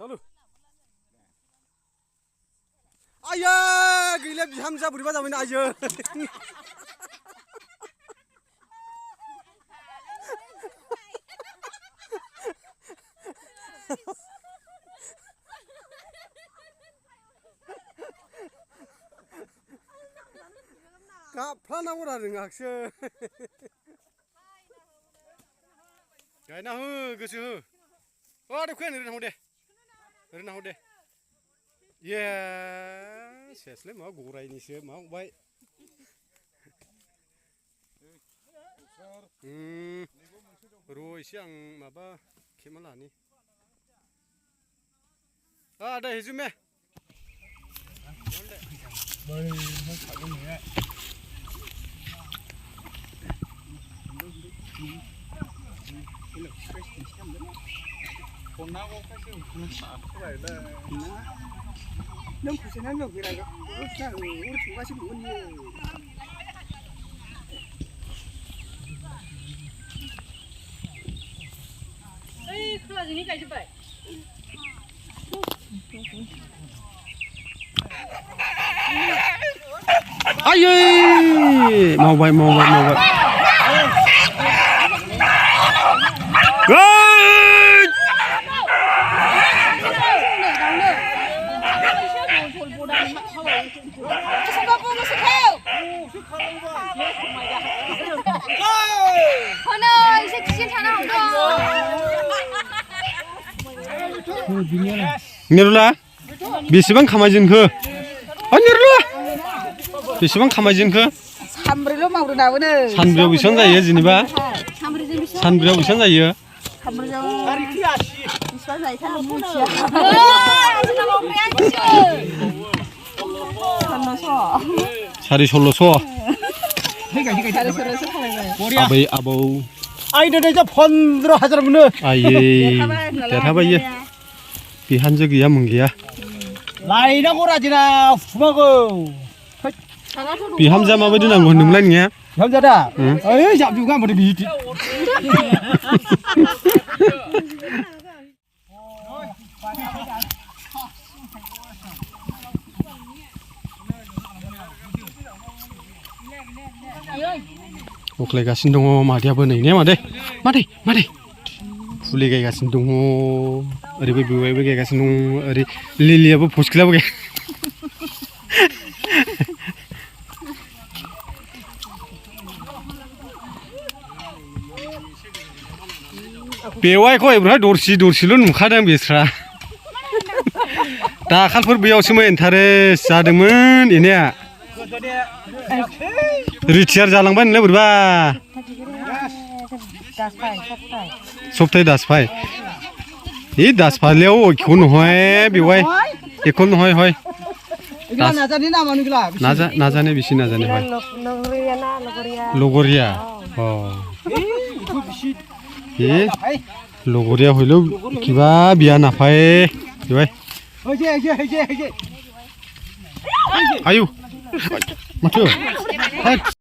Salu. Ayo, gila bihamza beriba zaman ayo. Kaplan aku dah dengar sih. Gaya nak kesuh. Oh, ada kuan renah udah. Ya, saya mau gurai ni sih, mau baik. Roi siang apa kemana ni? Ada hizum eh. Nông cụ sẽ nói được việc này đó, lúc nào chúng ta sẽ đủ nhiều. Ê, cứ là gì ní cái chứ vậy? Ai ơi, mau vậy. Con ơi, sẽ chiến thắng nào Nirula, बेसेबां खामायजेनखो? Nirula, बेसेबां खामायजेनखो? Sambil mau daunnya. Sanbriयाव बेसेबां जायो जेनेबा? Sanbriयाव बेसेबां जायो? Sari 1600. Abai abau. Ai đây cho 15,000 nữa. Aye, 대타바예. 비한적 이야 문기야. 라이나 고라지나 fumago. 비함자 마바디 난 건능 라니야. 현자다. 에이, 잡주가 뭐 비. 어클레가신 동어 마디아버 네네 마데. फुलि गायगासिनो दङ ओरैबो बेवायबो गायगासिनो दङ ओरै लिलियाबो फसख्लाबो गाय बेवायखौ एब्रा दरसिल' नुखादों बेस्रा दाखालफोर बेयावसोमोन इन्टारेस्ट जादोंमोन इनिया रिटायार जालांबाय नोंलाय बोरैबा सप्ताह 10 फाय ये 10 फालेও इखौ নহয় बेवाय इखौ নহয় হয় नाजानि नामा नोंला नाजाने बिसि नाजाने হয় লগरिয়া अ ए লগरिয়া হইলো কিবা বিয়া নাপায় बेवाय आयु माथो